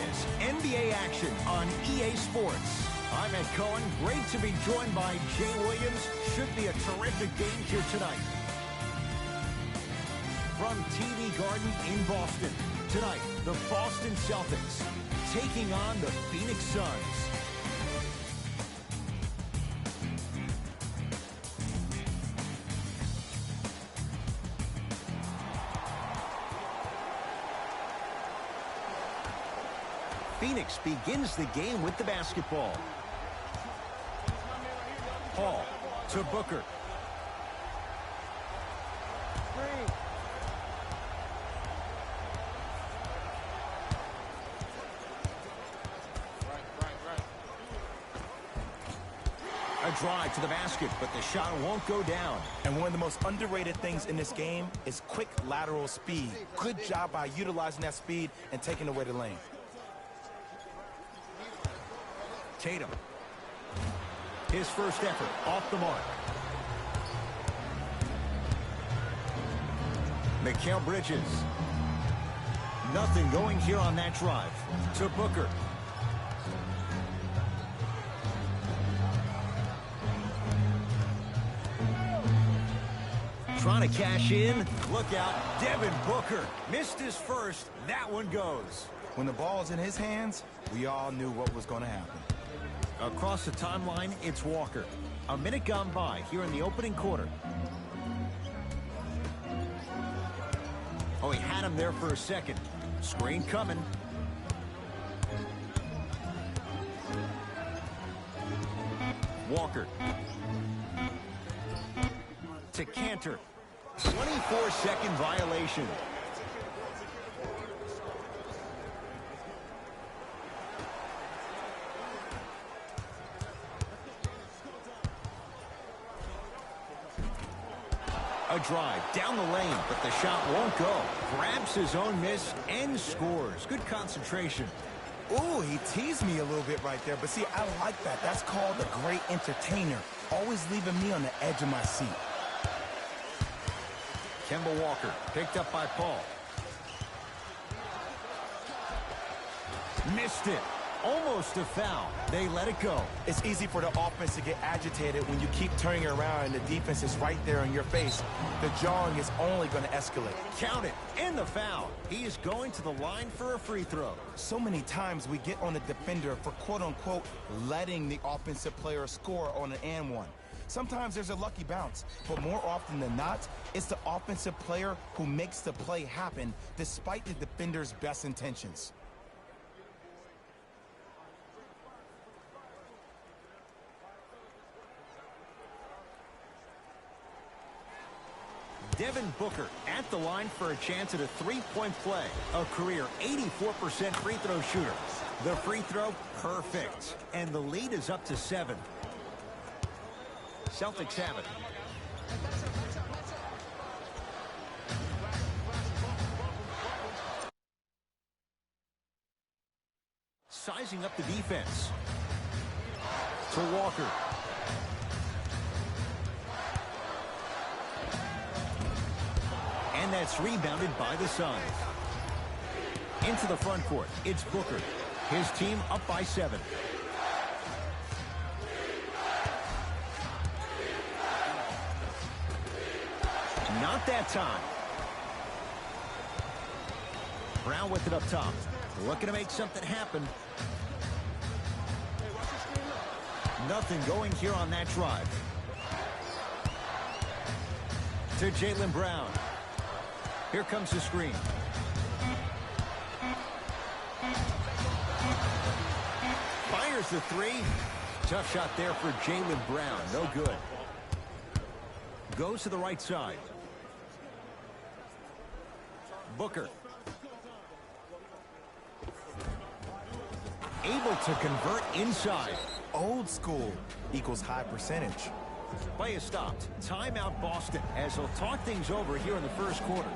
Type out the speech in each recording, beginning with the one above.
is NBA action on EA Sports. I'm Ed Cohen. Great to be joined by Jay Williams. Should be a terrific game here tonight. From TD Garden in Boston, tonight, the Boston Celtics taking on the Phoenix Suns. Phoenix begins the game with the basketball. Hall to Booker. A drive to the basket, but the shot won't go down. And one of the most underrated things in this game is quick lateral speed. Good job by utilizing that speed and taking away the lane. Tatum. His first effort off the mark. Mikal Bridges. Nothing going here on that drive. To Booker. Trying to cash in. Look out. Devin Booker missed his first. That one goes. When the ball's in his hands, we all knew what was going to happen. Across the timeline, it's Walker. A minute gone by here in the opening quarter. Oh, he had him there for a second. Screen coming. Walker. To Cantor. 24-second violation. A drive down the lane, but the shot won't go. Grabs his own miss and scores. Good concentration. Ooh, he teased me a little bit right there, but see, I like that. That's called a great entertainer. Always leaving me on the edge of my seat. Kemba Walker picked up by Paul. Missed it. Almost a foul. They let it go. It's easy for the offense to get agitated when you keep turning it around and the defense is right there in your face. The jarring is only going to escalate. Count it. And the foul. He is going to the line for a free throw. So many times we get on the defender for quote-unquote letting the offensive player score on an and one. Sometimes there's a lucky bounce, but more often than not, it's the offensive player who makes the play happen despite the defender's best intentions. Devin Booker at the line for a chance at a three-point play. A career 84% free throw shooter. The free throw, perfect. And the lead is up to 7. Celtics have it. Sizing up the defense. To Walker. And that's rebounded by the Suns. Into the front court, it's Booker. His team up by 7. Not that time. Brown with it up top. Looking to make something happen. Nothing going here on that drive. To Jaylen Brown. Here comes the screen. Fires the three. Tough shot there for Jaylen Brown. No good. Goes to the right side. Booker. Able to convert inside. Old school equals high percentage. Play is stopped. Timeout Boston as they'll talk things over here in the first quarter.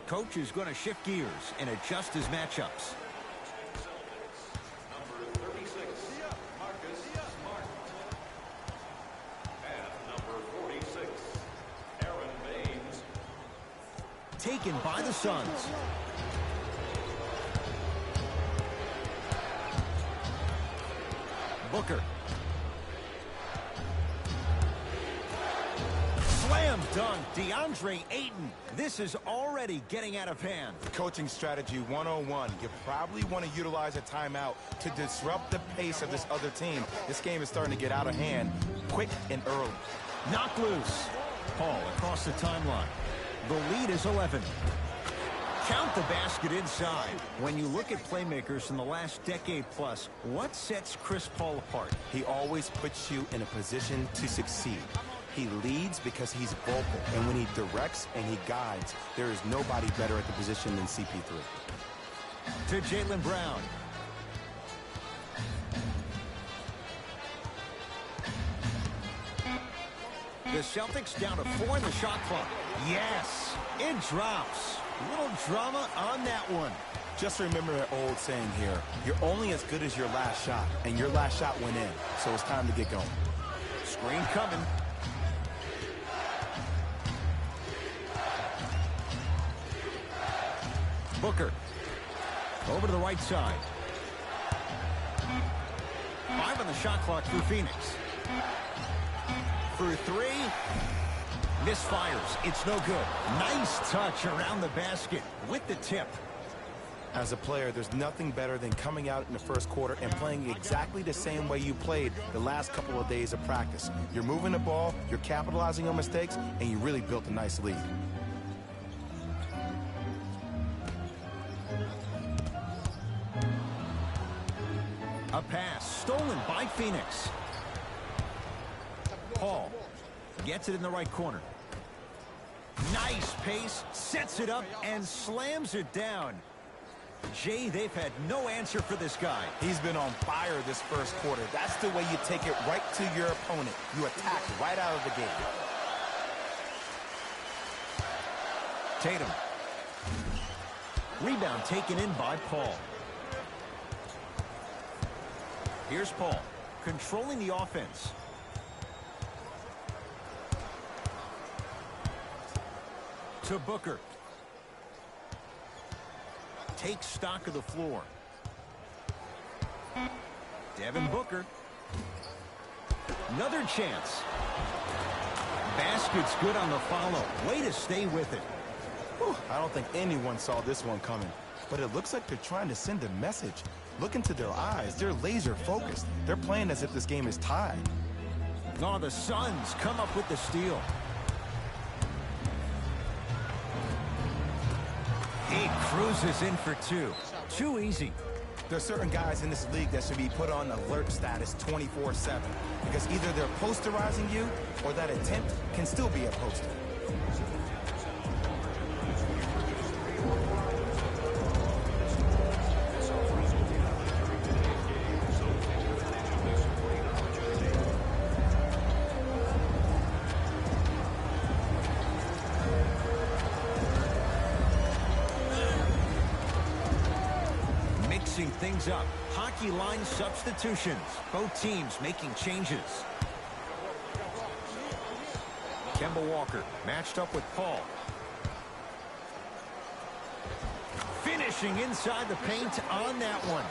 Coach is going to shift gears and adjust his matchups. Taken by the Suns. Booker. Slam dunk, DeAndre Ayton. This is already getting out of hand. Coaching strategy 101. You probably want to utilize a timeout to disrupt the pace of this other team. This game is starting to get out of hand quick and early. Knock loose. Paul across the timeline. The lead is 11. Count the basket inside. When you look at playmakers in the last decade plus, what sets Chris Paul apart? He always puts you in a position to succeed. He leads because he's vocal, and when he directs and he guides, there is nobody better at the position than CP3. To Jaylen Brown. The Celtics down to 4 in the shot clock. Yes, it drops. Little drama on that one. Just remember an old saying here. You're only as good as your last shot, and your last shot went in, so it's time to get going. Screen coming. Booker. Over to the right side. 5 on the shot clock for Phoenix. For 3. Misfires. It's no good. Nice touch around the basket with the tip. As a player, there's nothing better than coming out in the first quarter and playing exactly the same way you played the last couple of days of practice. You're moving the ball, you're capitalizing on mistakes, and you really built a nice lead. A pass stolen by Phoenix. Paul gets it in the right corner. Nice pace, sets it up, and slams it down. Jay, they've had no answer for this guy. He's been on fire this first quarter. That's the way you take it right to your opponent. You attack right out of the gate. Tatum. Rebound taken in by Paul. Here's Paul, controlling the offense. To Booker. Takes stock of the floor. Devin Booker. Another chance. Basket's good on the follow. Way to stay with it. Whew, I don't think anyone saw this one coming. But it looks like they're trying to send a message. Look into their eyes. They're laser focused. They're playing as if this game is tied. Oh, the Suns come up with the steal. He cruises in for 2. Too easy. There are certain guys in this league that should be put on alert status 24/7 because either they're posterizing you or that attempt can still be a poster. Things up. Hockey line substitutions. Both teams making changes. Kemba Walker matched up with Paul. Finishing inside the paint on that one.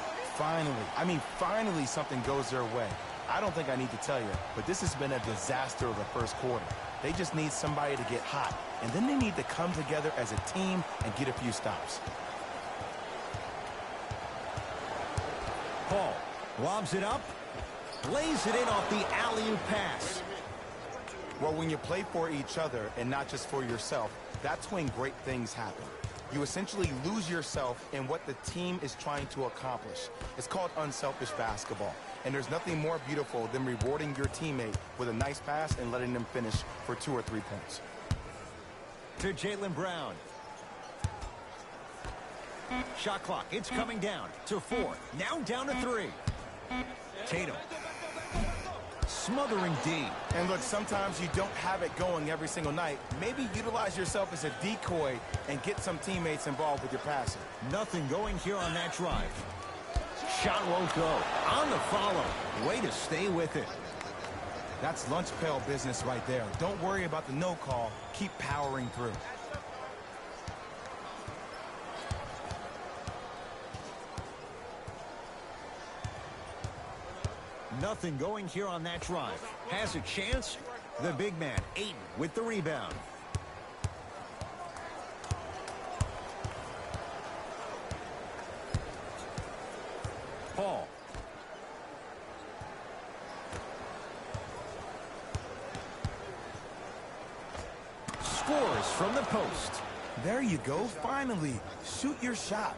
Finally something goes their way. I don't think I need to tell you, but this has been a disaster of the first quarter. They just need somebody to get hot, and then they need to come together as a team and get a few stops. Paul lobs it up, lays it in off the alley-oop pass. Well, when you play for each other and not just for yourself, that's when great things happen. You essentially lose yourself in what the team is trying to accomplish. It's called unselfish basketball, and there's nothing more beautiful than rewarding your teammate with a nice pass and letting them finish for 2 or 3 points. To Jaylen Brown. Shot clock, it's coming down to 4. Now down to 3. Tatum. smothering D. And look, sometimes you don't have it going every single night. Maybe utilize yourself as a decoy and get some teammates involved with your passing. Nothing going here on that drive. Shot won't go. On the follow. Way to stay with it. That's lunch pail business right there. Don't worry about the no call. Keep powering through. Nothing going here on that drive. Has a chance. The big man, Ayton, with the rebound. Paul. Scores from the post. There you go. Finally, shoot your shot.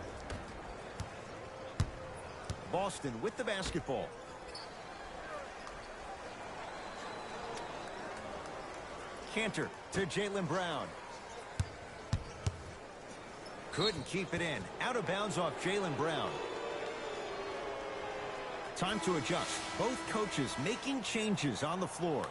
Boston with the basketball. Cantor to Jaylen Brown. Couldn't keep it in. Out of bounds off Jaylen Brown. Time to adjust. Both coaches making changes on the floor.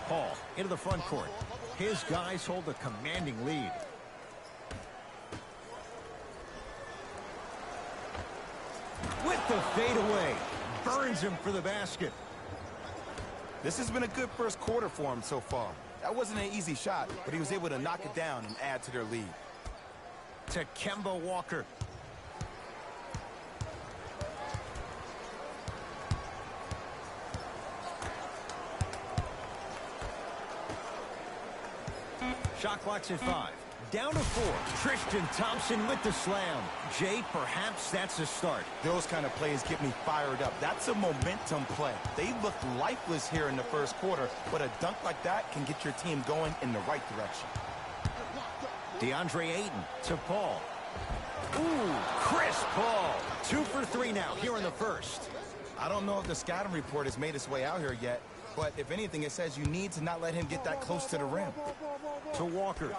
Paul into the front court. His guys hold a commanding lead. With the fadeaway. Burns him for the basket. This has been a good first quarter for him so far. That wasn't an easy shot, but he was able to knock it down and add to their lead. To Kemba Walker. Shot clock's at 5. Down to 4. Tristan Thompson with the slam. Jay, perhaps that's a start. Those kind of plays get me fired up. That's a momentum play. They looked lifeless here in the first quarter, but a dunk like that can get your team going in the right direction. DeAndre Ayton to Paul. Ooh, Chris Paul. 2 for 3 now here in the first. I don't know if the scouting report has made its way out here yet, but if anything, it says you need to not let him get that close to the rim. To Walker.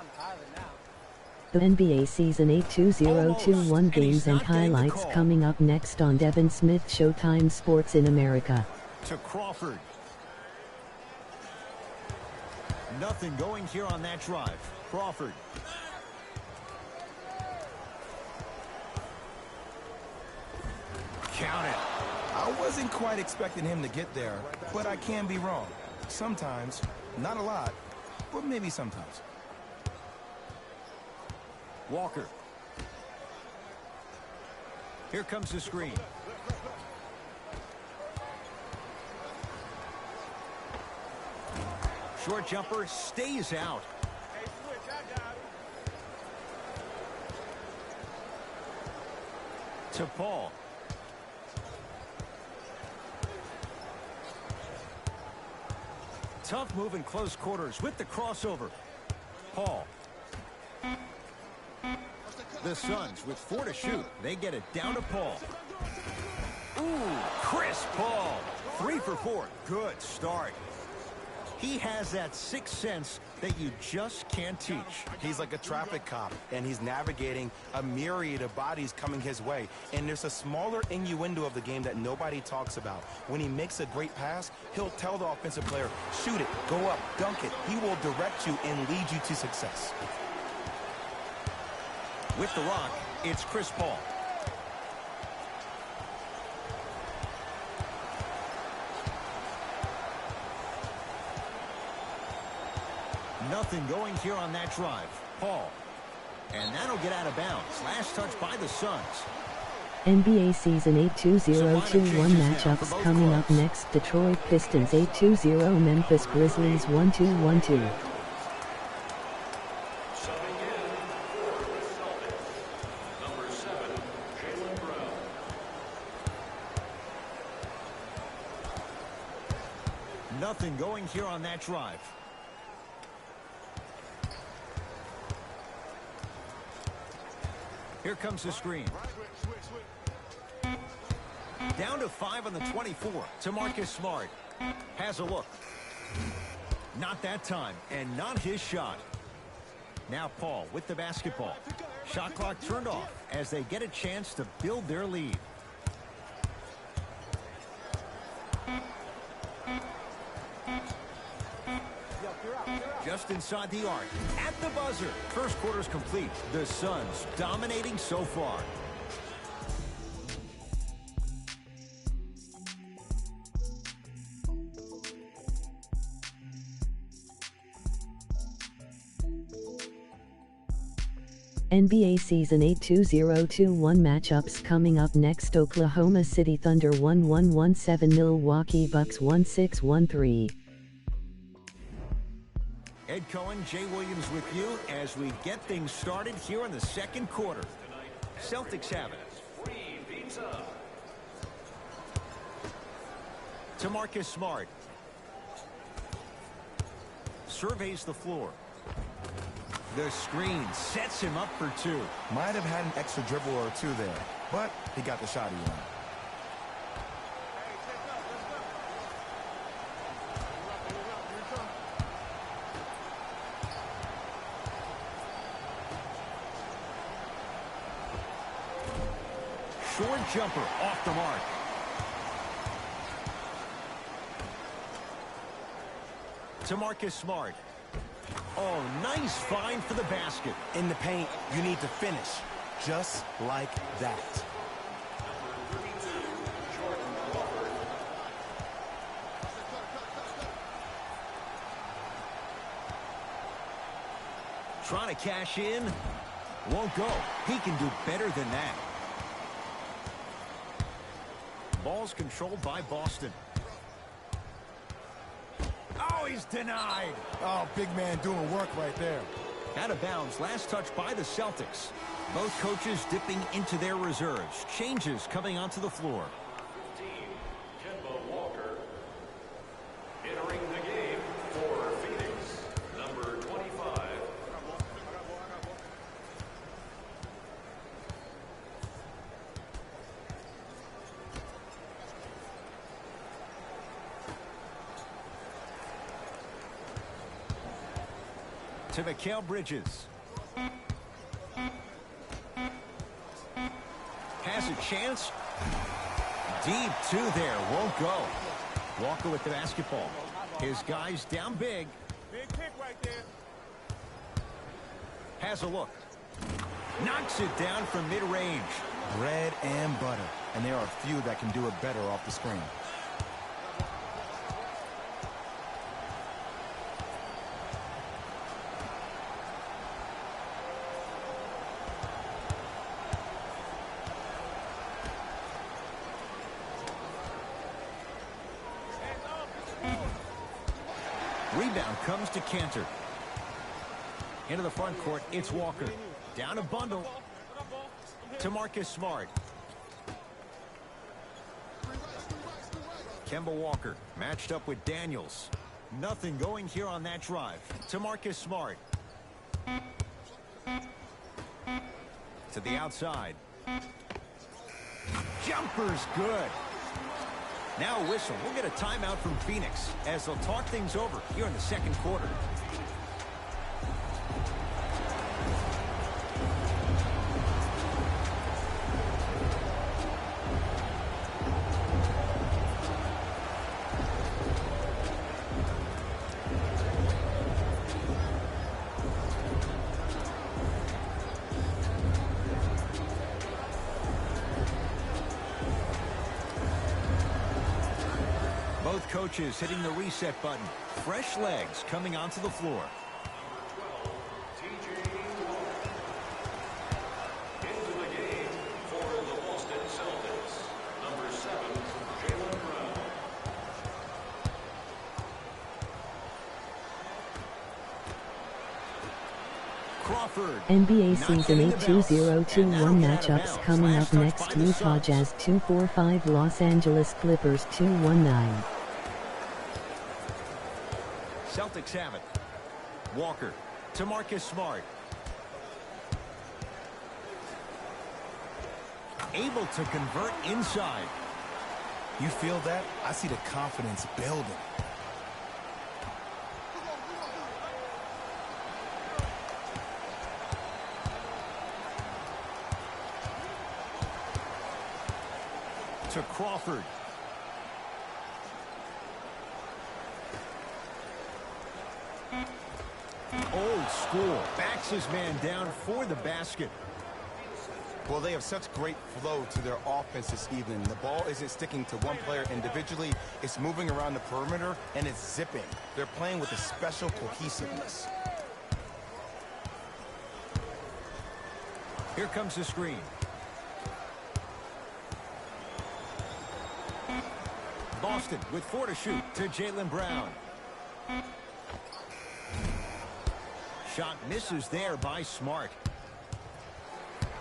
The NBA Season 8 2021 games and highlights coming up next on Devin Smith Showtime Sports in America. To Crawford. Nothing going here on that drive. Crawford. Count it. I wasn't quite expecting him to get there, but I can be wrong. Sometimes, not a lot, but maybe sometimes. Walker. Here comes the screen. Short jumper stays out. To Paul. Tough move in close quarters with the crossover. Paul. The Suns with 4 to shoot. They get it down to Paul. Ooh, Chris Paul. 3 for 4. Good start. He has that sixth sense that you just can't teach. He's like a traffic cop, and he's navigating a myriad of bodies coming his way. And there's a smaller innuendo of the game that nobody talks about. When he makes a great pass, he'll tell the offensive player, shoot it, go up, dunk it. He will direct you and lead you to success. With the rock, it's Chris Paul. Nothing going here on that drive. Paul. And that'll get out of bounds. Last touch by the Suns. NBA Season 8 2021 matchups coming up next. Detroit Pistons 8-2-0, Memphis Grizzlies 1-2-1-2. Nothing going here on that drive. Here comes the screen. Down to 5 on the 24 to Marcus Smart. Has a look. Not that time, and not his shot. Now Paul with the basketball. Shot clock turned off as they get a chance to build their lead. Just inside the arc, at the buzzer. First quarter's complete. The Suns dominating so far. NBA Season 8 2021 matchups coming up next. Oklahoma City Thunder 1-1-1-7, Milwaukee Bucks 1-6-1-3. Ed Cohen, Jay Williams with you as we get things started here in the second quarter. Celtics have it. To Marcus Smart. Surveys the floor. The screen sets him up for two. Might have had an extra dribble or two there, but he got the shot he wanted. Short jumper off the mark. To Marcus Smart. Oh, nice find for the basket. In the paint, you need to finish just like that. Trying to cash in. Won't go. He can do better than that. Ball's controlled by Boston. Oh, he's denied. Oh, big man doing work right there. Out of bounds. Last touch by the Celtics. Both coaches dipping into their reserves. Changes coming onto the floor. 15, Kemba Walker. Entering the game for Phoenix, number 25. To Mikal Bridges. Has a chance. Deep two there. Won't go. Walker with the basketball. His guys down big. Big pick right there. Has a look. Knocks it down from mid-range. Bread and butter. And there are few that can do it better off the screen. Rebound comes to Cantor. Into the front court, it's Walker. Down a bundle. To Marcus Smart. Kemba Walker matched up with Daniels. Nothing going here on that drive. To Marcus Smart. To the outside. Jumper's good. Now a whistle. We'll get a timeout from Phoenix as they'll talk things over here in the second quarter. Both coaches hitting the reset button. Fresh legs coming onto the floor. Into the game for the Boston Celtics, number 7, Jaylen Brown. Crawford. NBA Season 8 2021 matchups coming up next. Utah Jazz 245, Los Angeles Clippers 219. Celtics have it. Walker to Marcus Smart. Able to convert inside. You feel that? I see the confidence building. to Crawford. Old school. Backs his man down for the basket. Well, they have such great flow to their offense this evening. The ball isn't sticking to one player individually. It's moving around the perimeter, and it's zipping. They're playing with a special cohesiveness. Here comes the screen. Boston with 4 to shoot to Jaylen Brown. Shot misses there by Smart.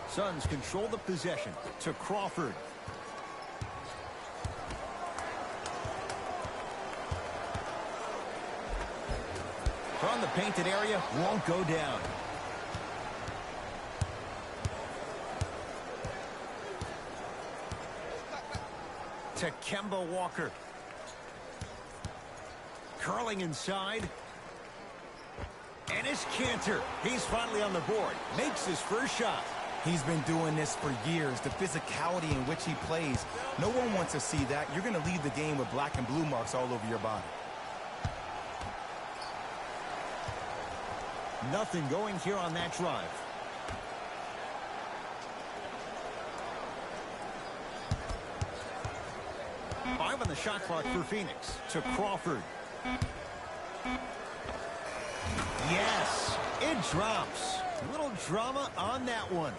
Suns control the possession to Crawford. From the painted area, won't go down. To Kemba Walker. Curling inside. And it's Cantor. He's finally on the board. Makes his first shot. He's been doing this for years. The physicality in which he plays. No one wants to see that. You're going to leave the game with black and blue marks all over your body. Nothing going here on that drive. Five on the shot clock for Phoenix. To Crawford. Yes, it drops. A little drama on that one.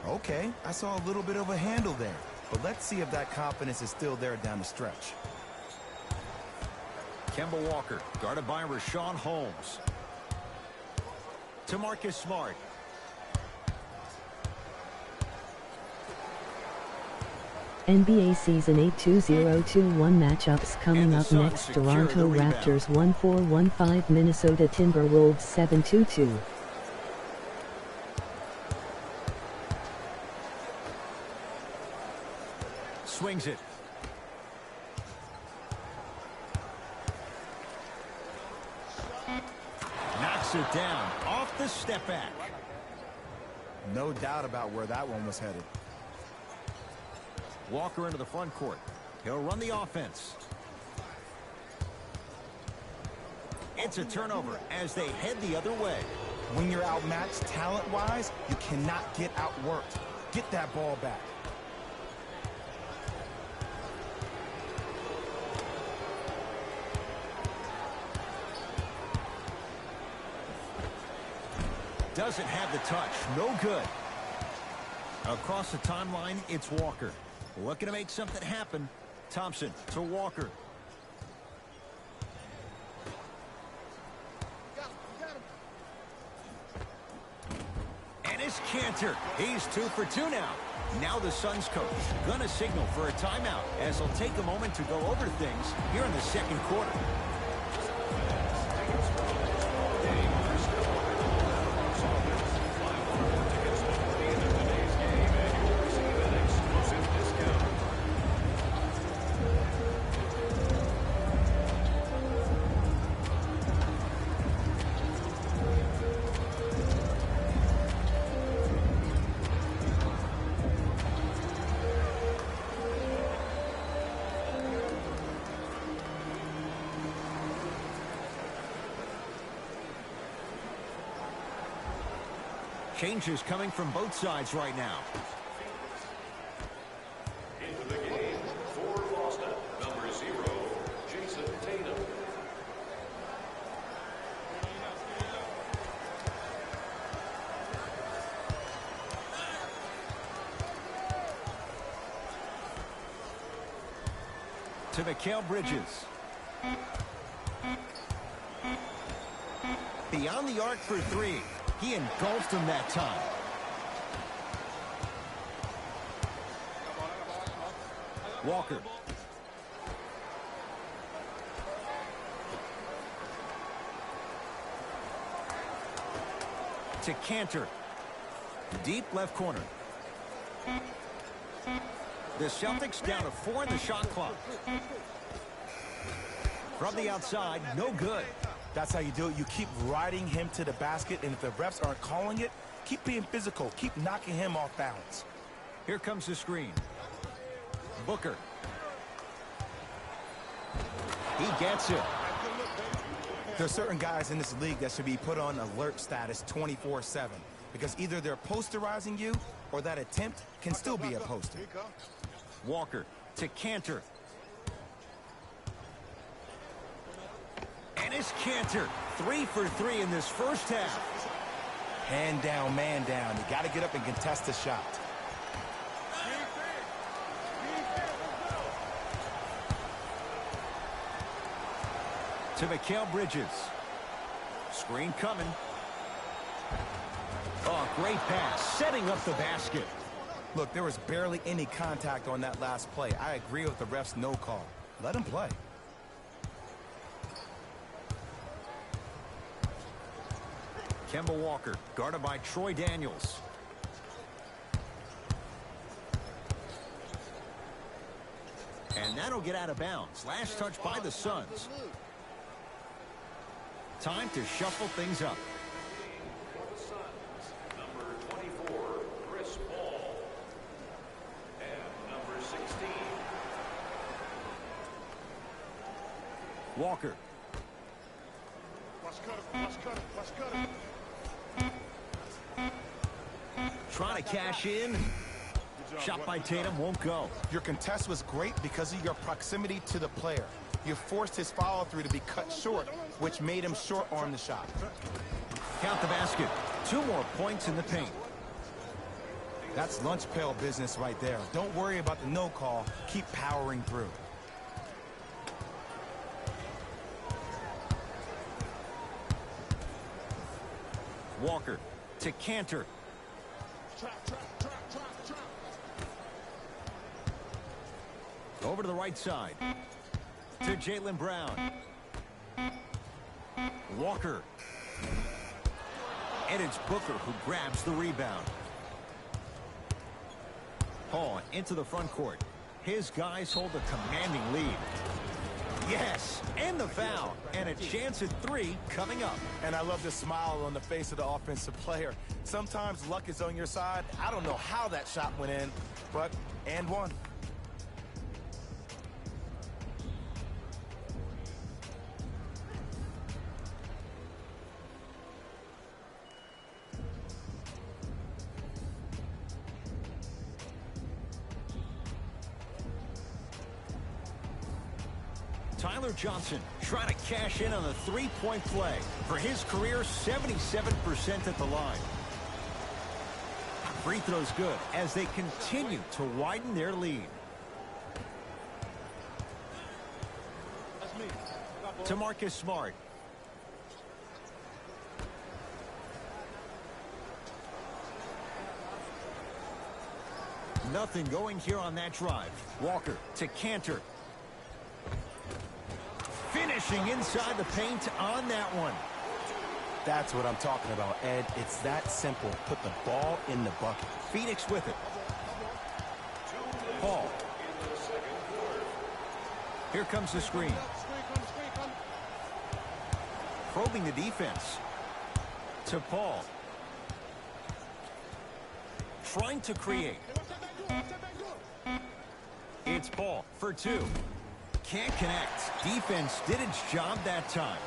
Okay, I saw a little bit of a handle there. But let's see if that confidence is still there down the stretch. Kemba Walker, guarded by Rashawn Holmes. To Marcus Smart. NBA Season 8 2021 matchups coming up next. Toronto Raptors 1-4-1-5, Minnesota Timberwolves 7-2-2. Swings it. Knocks it down off the step back. No doubt about where that one was headed. Walker into the front court. He'll run the offense. It's a turnover as they head the other way. When you're outmatched talent-wise, you cannot get outworked. Get that ball back. Doesn't have the touch. No good. Across the timeline, it's Walker. Looking to make something happen. Thompson to Walker. And it's Cantor. He's 2 for 2 now. Now the Suns coach gonna signal for a timeout as he'll take a moment to go over things here in the second quarter. Changes coming from both sides right now. Into the game for Boston, number 0, Jason Tatum. To Mikal Bridges. Beyond the arc for 3. He engulfed him that time. Walker. To Cantor. Deep left corner. The Celtics down to 4 in the shot clock. From the outside, no good. That's how you do it. You keep riding him to the basket, and if the refs aren't calling it, keep being physical. Keep knocking him off balance. Here comes the screen. Booker He gets it. There's certain guys in this league that should be put on alert status 24/7 because either they're posterizing you or that attempt can still be a poster. Walker to Cantor. And it's Cantor. 3 for 3 in this first half. Hand down, man down. You got to get up and contest the shot. To Mikal Bridges. Screen coming. Oh, great pass. Setting up the basket. Look, there was barely any contact on that last play. I agree with the ref's no call. Let him play. Kemba Walker, guarded by Troy Daniels. And that'll get out of bounds. Last touch by the Suns. Time to shuffle things up. For the Suns, number 24, Chris Paul. And number 16. Walker. Trying to cash in. Shot by Tatum won't go. Your contest was great because of your proximity to the player. You forced his follow-through to be cut short, which made him short-arm the shot. Count the basket. 2 more points in the paint. That's lunch pail business right there. Don't worry about the no call. Keep powering through. Walker to Cantor. Over to the right side. To Jaylen Brown. Walker. And it's Booker who grabs the rebound. Paul into the front court. His guys hold a commanding lead. Yes, and the foul. And a chance at 3 coming up. And I love the smile on the face of the offensive player. Sometimes luck is on your side. I don't know how that shot went in, but and one. Tyler Johnson trying to cash in on the 3-point play. For his career, 77% at the line. Free throws good as they continue to widen their lead. To Marcus Smart. Nothing going here on that drive. Walker to Cantor. Finishing inside the paint on that one. That's what I'm talking about, Ed. It's that simple. Put the ball in the bucket. Phoenix with it. Paul. Here comes the screen. Probing the defense. To Paul. Trying to create. It's Paul for 2. Can't connect. Defense did its job that time.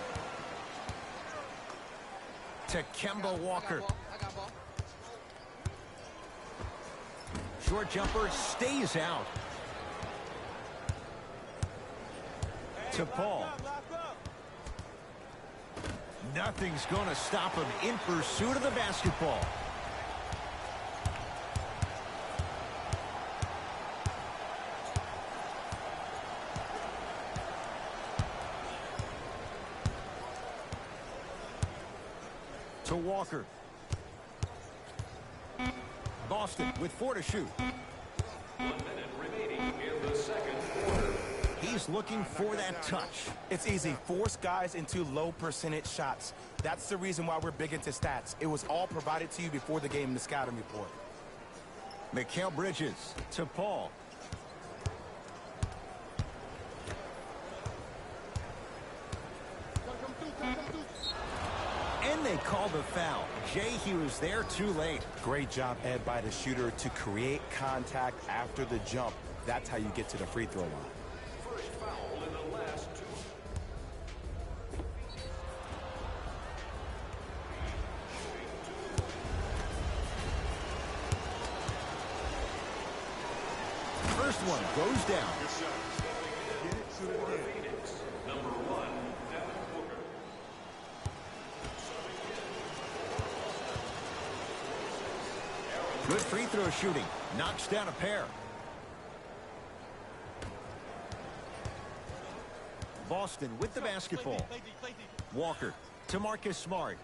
To Kemba Walker. Short jumper stays out. To Paul. Nothing's going to stop him in pursuit of the basketball. To Walker. Boston with 4 to shoot. 1 minute remaining in the second quarter. He's looking for that touch. It's easy. Force guys into low percentage shots. That's the reason why we're big into stats. It was all provided to you before the game in the scouting report. Mikal Bridges to Paul. And they called the foul. Jay, he was there too late. Great job, Ed, by the shooter to create contact after the jump. That's how you get to the free throw line. First foul in the last 2. one goes down. Number 1, Devin Booker. Good free throw shooting. Knocks down a pair. Boston with the basketball. Walker to Marcus Smart.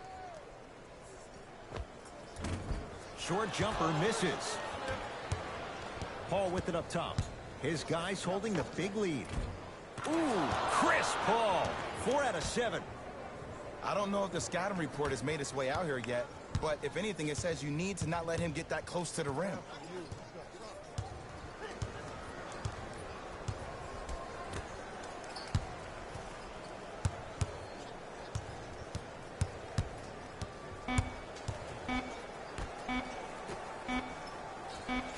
Short jumper misses. Paul with it up top. His guys holding the big lead. Ooh, Chris Paul. 4 out of 7. I don't know if the scouting report has made its way out here yet, but if anything, it says you need to not let him get that close to the rim.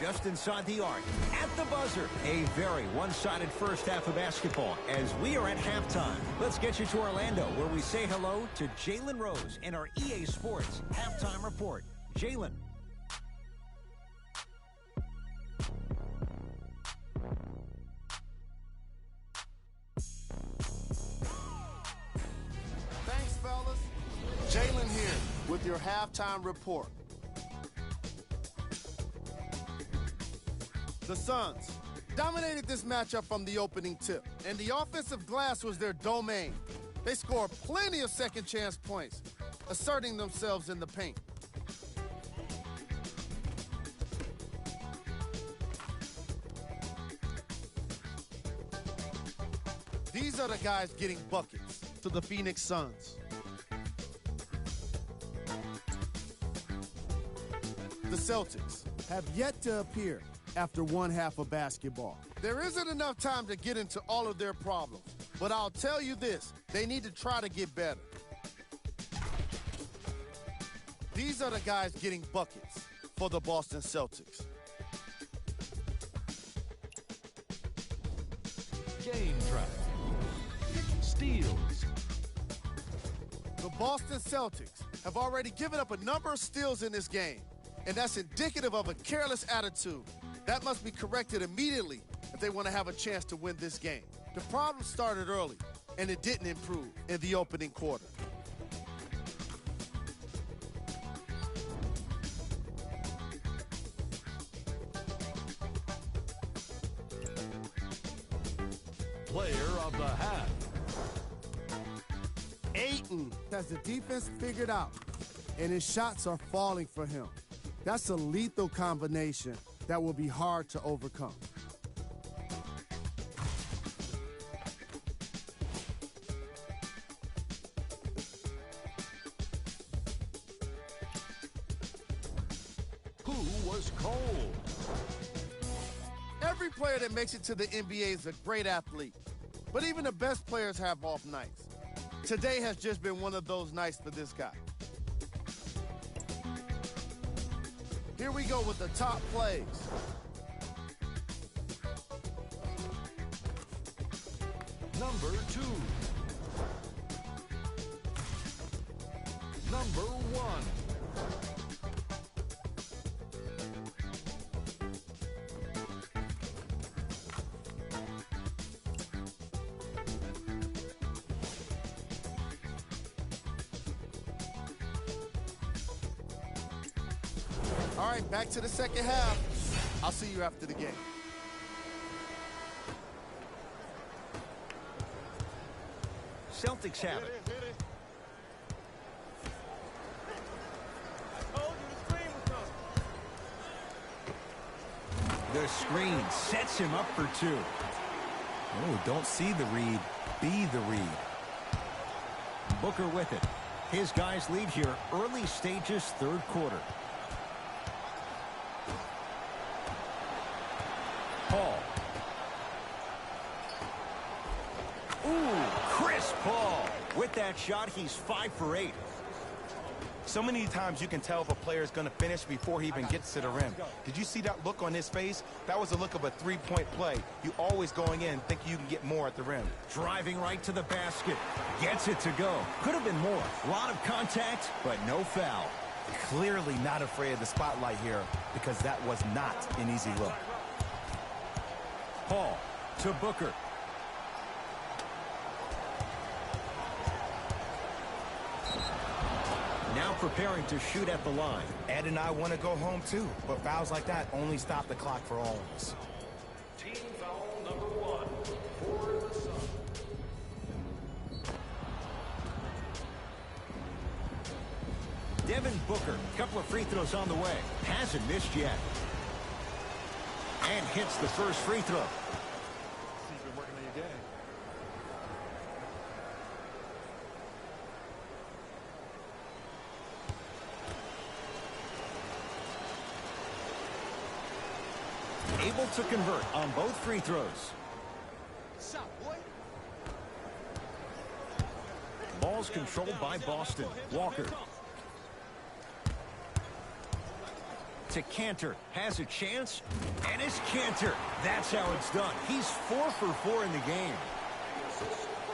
Just inside the arc, at the buzzer. A very one-sided first half of basketball as we are at halftime. Let's get you to Orlando, where we say hello to Jalen Rose in our EA Sports Halftime Report. Jalen. Thanks, fellas. Jalen here with your halftime report. The Suns dominated this matchup from the opening tip, and the offensive glass was their domain. They scored plenty of second-chance points, asserting themselves in the paint. These are the guys getting buckets to the Phoenix Suns. The Celtics have yet to appear after one half of basketball. There isn't enough time to get into all of their problems, but I'll tell you this, they need to try to get better. These are the guys getting buckets for the Boston Celtics. Game track. Steals. The Boston Celtics have already given up a number of steals in this game, and that's indicative of a careless attitude. That must be corrected immediately if they want to have a chance to win this game. The problem started early, and it didn't improve in the opening quarter. Player of the half. Ayton has the defense figured out, and his shots are falling for him. That's a lethal combination that will be hard to overcome. Who was cold? Every player that makes it to the NBA is a great athlete, but even the best players have off nights. Today has just been one of those nights for this guy. Here we go with the top plays. Number 2. Number 1. All right, back to the second half. I'll see you after the game. Celtics have it. The screen sets him up for 2. Oh, don't see the read, be the read. Booker with it. His guys lead here early stages, third quarter. Paul. Ooh, Chris Paul. With that shot, he's 5 for 8. So many times you can tell if a player is going to finish before he even gets to the rim. Did you see that look on his face? That was a look of a three-point play. You always going in thinking you can get more at the rim. Driving right to the basket. Gets it to go. Could have been more. A lot of contact, but no foul. Clearly not afraid of the spotlight here because that was not an easy look. Paul to Booker. Now preparing to shoot at the line. Ed and I want to go home too, but fouls like that only stop the clock for all of us. Team foul number 1 for the Suns. Devin Booker, couple of free throws on the way. Hasn't missed yet. And hits the first free throw. See, you've been working on your game. Able to convert on both free throws. Ball's controlled by Boston. Walker. To Cantor. Has a chance. And it's Cantor. That's how it's done. He's 4 for 4 in the game.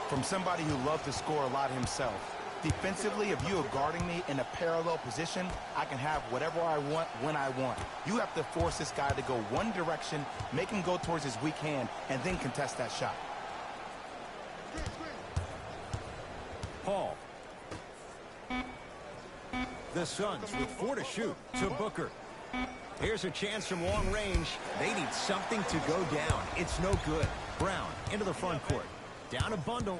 From somebody who loved to score a lot himself. Defensively, if you are guarding me in a parallel position, I can have whatever I want when I want. You have to force this guy to go one direction, make him go towards his weak hand, and then contest that shot. Paul. The Suns with 4 to shoot. To Booker. Here's a chance from long range. They need something to go down. It's no good. Brown into the front court. Down a bundle.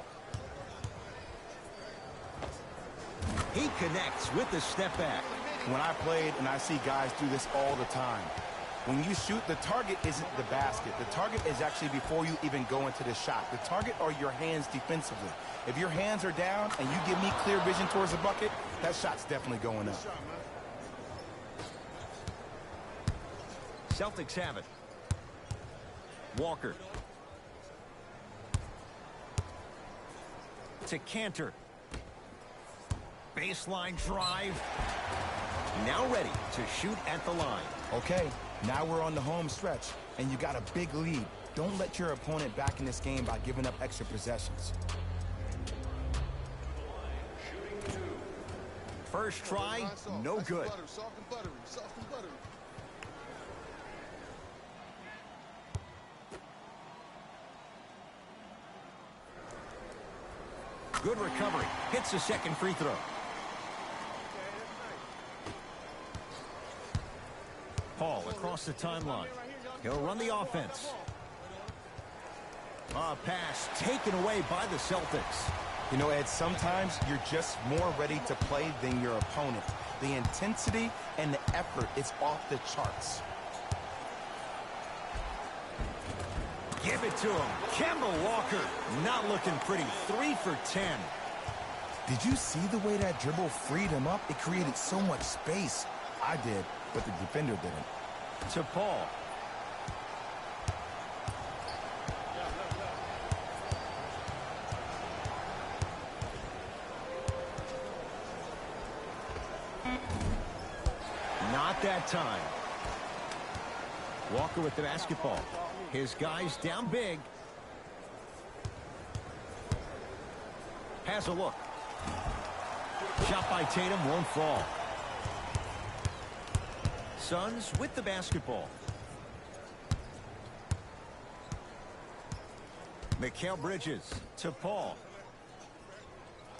He connects with the step back. When I played, and I see guys do this all the time, when you shoot, the target isn't the basket. The target is actually before you even go into the shot. The target are your hands defensively. If your hands are down and you give me clear vision towards the bucket, that shot's definitely going up. Celtics have it. Walker. To Cantor. Baseline drive. Now ready to shoot at the line. Okay, now we're on the home stretch, and you got a big lead. Don't let your opponent back in this game by giving up extra possessions. First try, no good. Good recovery. Hits the second free throw. Paul across the timeline. He'll run the offense. A pass taken away by the Celtics. You know, Ed, sometimes you're just more ready to play than your opponent. The intensity and the effort is off the charts. Give it to him. Kemba Walker not looking pretty. 3 for 10. Did you see the way that dribble freed him up? It created so much space. I did, but the defender didn't. To Paul. Not that time. Walker with the basketball. His guys down big. Has a look. Shot by Tatum won't fall. Suns with the basketball. Mikal Bridges to Paul.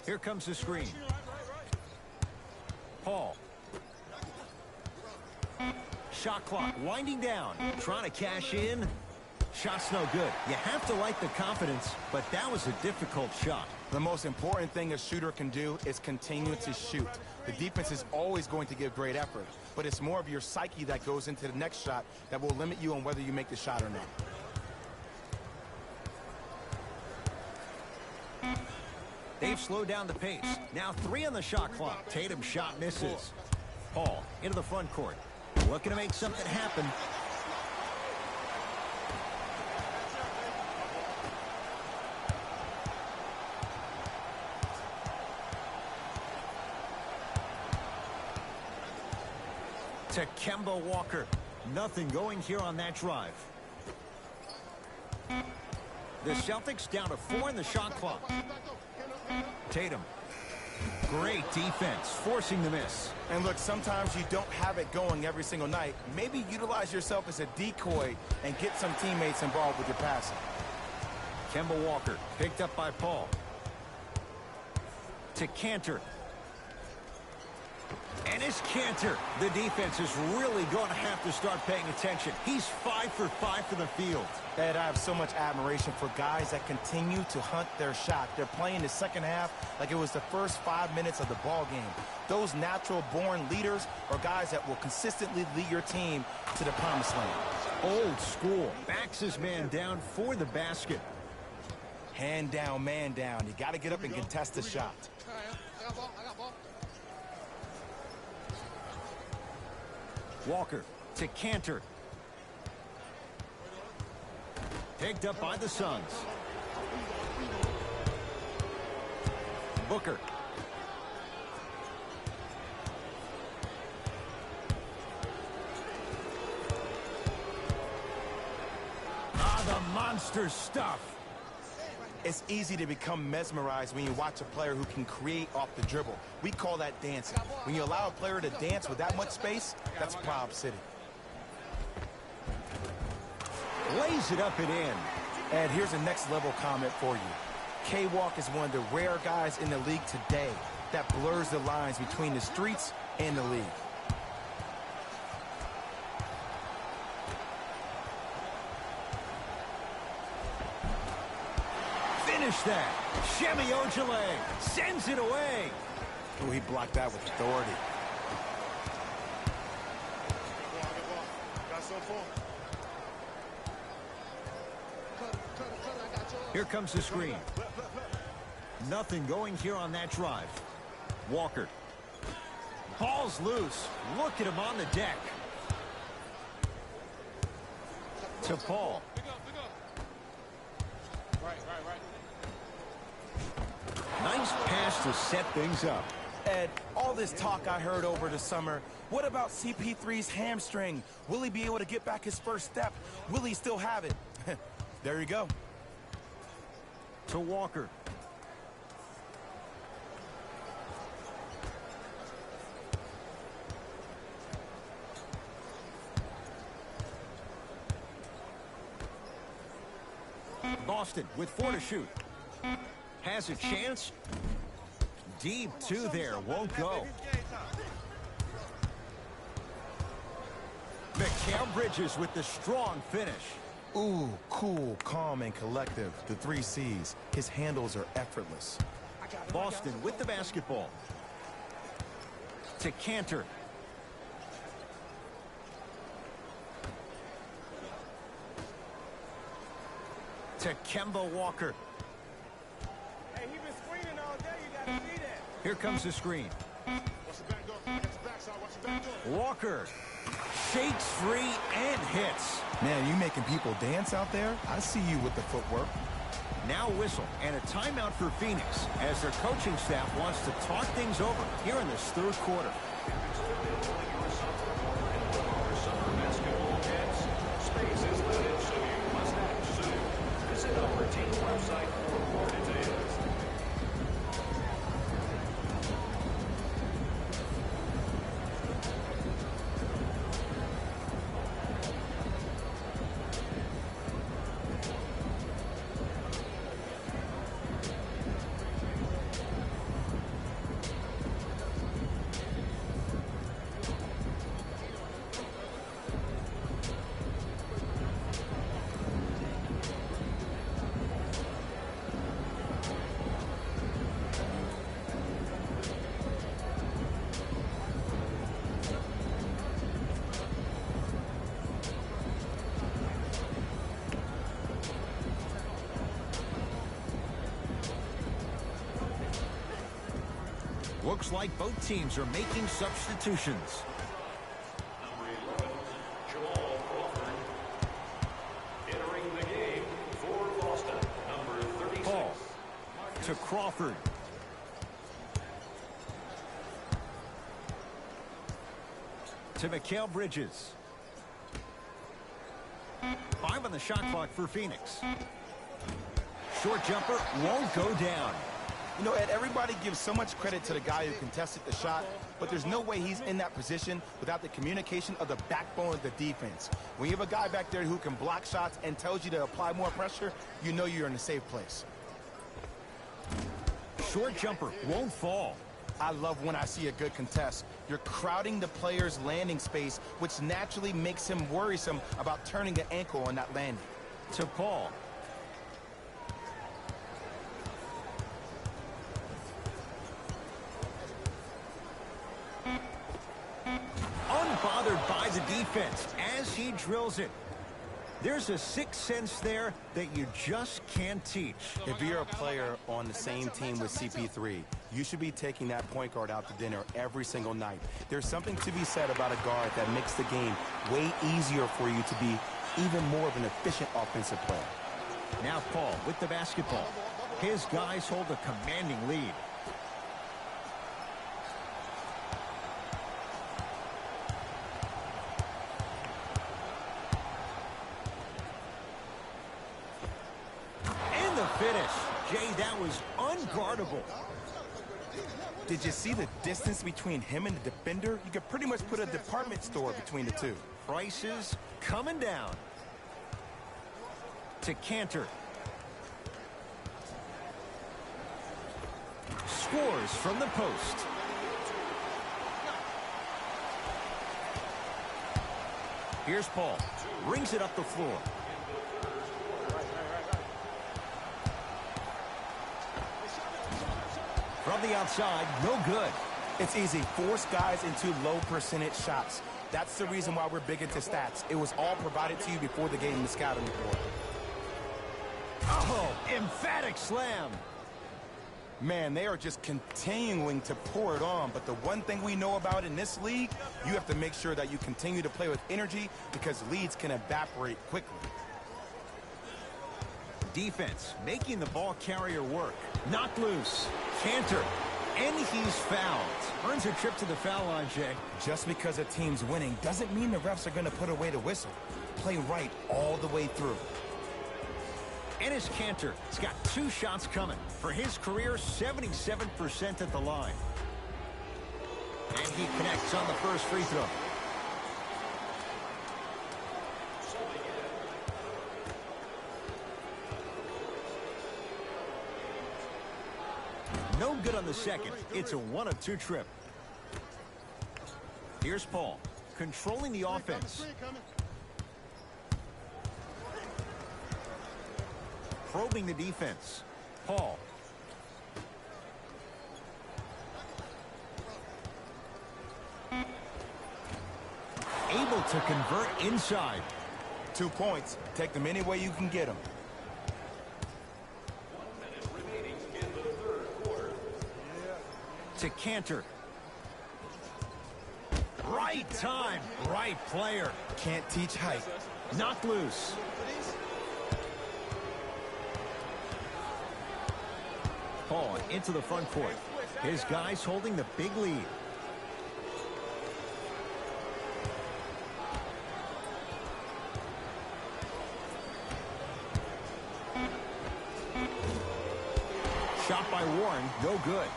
Here comes the screen. Paul. Shot clock winding down. Trying to cash in. Shot's no good. You have to like the confidence, but that was a difficult shot. The most important thing a shooter can do is continue to shoot. The defense is always going to give great effort, but it's more of your psyche that goes into the next shot that will limit you on whether you make the shot or not. They've slowed down the pace. Now 3 on the shot clock. Tatum's shot misses. Paul into the front court. Looking to make something happen. To Kemba Walker. Nothing going here on that drive. The Celtics down to 4 in the shot clock. Tatum. Great defense, forcing the miss. And look, sometimes you don't have it going every single night. Maybe utilize yourself as a decoy and get some teammates involved with your passing. Kemba Walker picked up by Paul. To Cantor. And it's Cantor. The defense is really going to have to start paying attention. He's 5 for 5 for the field. Ed, I have so much admiration for guys that continue to hunt their shot. They're playing the second half like it was the first 5 minutes of the ball game. Those natural-born leaders are guys that will consistently lead your team to the promised land. Old school. Backs his man down for the basket. Hand down, man down. You got to get up and contest the shot. I got ball. Walker to Cantor. Picked up by the Suns. Booker. The monster stuff. It's easy to become mesmerized when you watch a player who can create off the dribble. We call that dancing. When you allow a player to dance with that much space, that's Prob City. Lays it up and in. Ed, here's a next level comment for you. K-Walk is one of the rare guys in the league today that blurs the lines between the streets and the league. Finish that. Shemi Ojale sends it away. Oh, he blocked that with authority. Here comes the screen. Nothing going here on that drive. Walker. Ball's loose. Look at him on the deck. To Paul. Nice pass to set things up. Ed, all this talk I heard over the summer, what about CP3's hamstring? Will he be able to get back his first step? Will he still have it? There you go. To Walker. Boston with 4 to shoot. Has a chance. Deep 2 there. Won't go. Mikal Bridges with the strong finish. Ooh, cool, calm, and collective. The 3 C's. His handles are effortless. Boston with the basketball. To Cantor. To Kemba Walker. Hey, he been screening all day. You gotta see that. Here comes the screen. Walker shakes free and hits. Man, you making people dance out there? I see you with the footwork. Now whistle and a timeout for Phoenix as their coaching staff wants to talk things over here in this third quarter. Space is limited, so you must act soon. Visit our team website for more details. Looks like both teams are making substitutions. Number 11, Jamal Crawford. Entering the game for Boston, number 36. Paul to Crawford. To Mikal Bridges. 5 on the shot clock for Phoenix. Short jumper won't go down. You know, Ed, everybody gives so much credit to the guy who contested the shot, but there's no way he's in that position without the communication of the backbone of the defense. When you have a guy back there who can block shots and tells you to apply more pressure, you know you're in a safe place. Short jumper won't fall. I love when I see a good contest. You're crowding the player's landing space, which naturally makes him worrisome about turning the ankle on that landing. To Paul. Unbothered by the defense as he drills it. There's a sixth sense there that you just can't teach. If you're a player on the same team with CP3, you should be taking that point guard out to dinner every single night. There's something to be said about a guard that makes the game way easier for you to be even more of an efficient offensive player. Now Paul with the basketball. His guys hold a commanding lead. Finish. Jay, that was unguardable. Did you see the distance between him and the defender? You could pretty much put a department store between the two. Prices coming down. To Cantor. Scores from the post. Here's Paul. Brings it up the floor. From the outside, no good. It's easy. Force guys into low percentage shots. That's the reason why we're big into stats. It was all provided to you before the game in the scouting report. Oh, emphatic slam. Man, they are just continuing to pour it on. But the one thing we know about in this league, you have to make sure that you continue to play with energy because leads can evaporate quickly. Defense making the ball carrier work. Knocked loose. Cantor. And he's fouled. Earns a trip to the foul line, Jay. Just because a team's winning doesn't mean the refs are going to put away the whistle. Play right all the way through. Enes Kanter has got 2 shots coming. For his career, 77% at the line. And he connects on the first free throw. No good on the second. It's a 1 of 2 trip. Here's Paul, controlling the offense. Probing the defense. Paul. Able to convert inside. 2 points. Take them any way you can get them. To Cantor. Right time, right player. Can't teach height. Knocked loose. Paul into the front court. His guys holding the big lead. Shot by Warren, no good.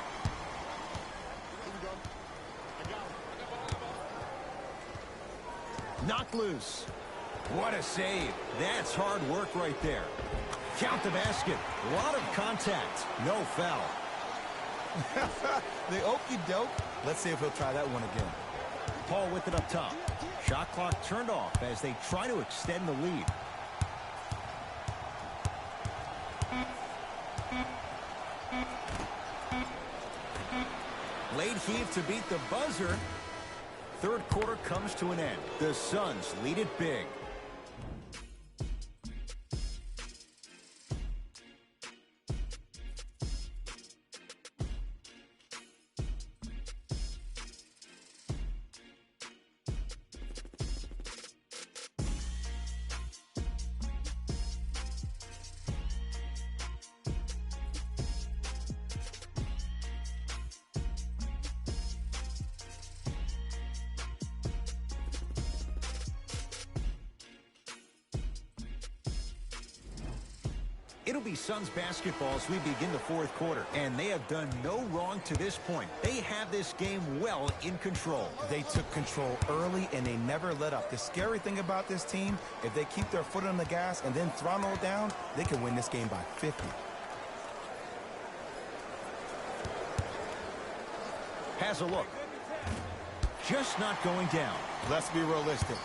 Knocked loose. What a save. That's hard work right there. Count the basket. A lot of contact. No foul. The okey-doke. Let's see if he'll try that one again. Paul with it up top. Shot clock turned off as they try to extend the lead. Late heave to beat the buzzer. Third quarter comes to an end. The Suns lead it big. It'll be Suns basketball as we begin the fourth quarter, and they have done no wrong to this point. They have this game well in control. They took control early, and they never let up. The scary thing about this team, if they keep their foot on the gas and then throttle it down, they can win this game by 50. Has a look. Just not going down. Let's be realistic.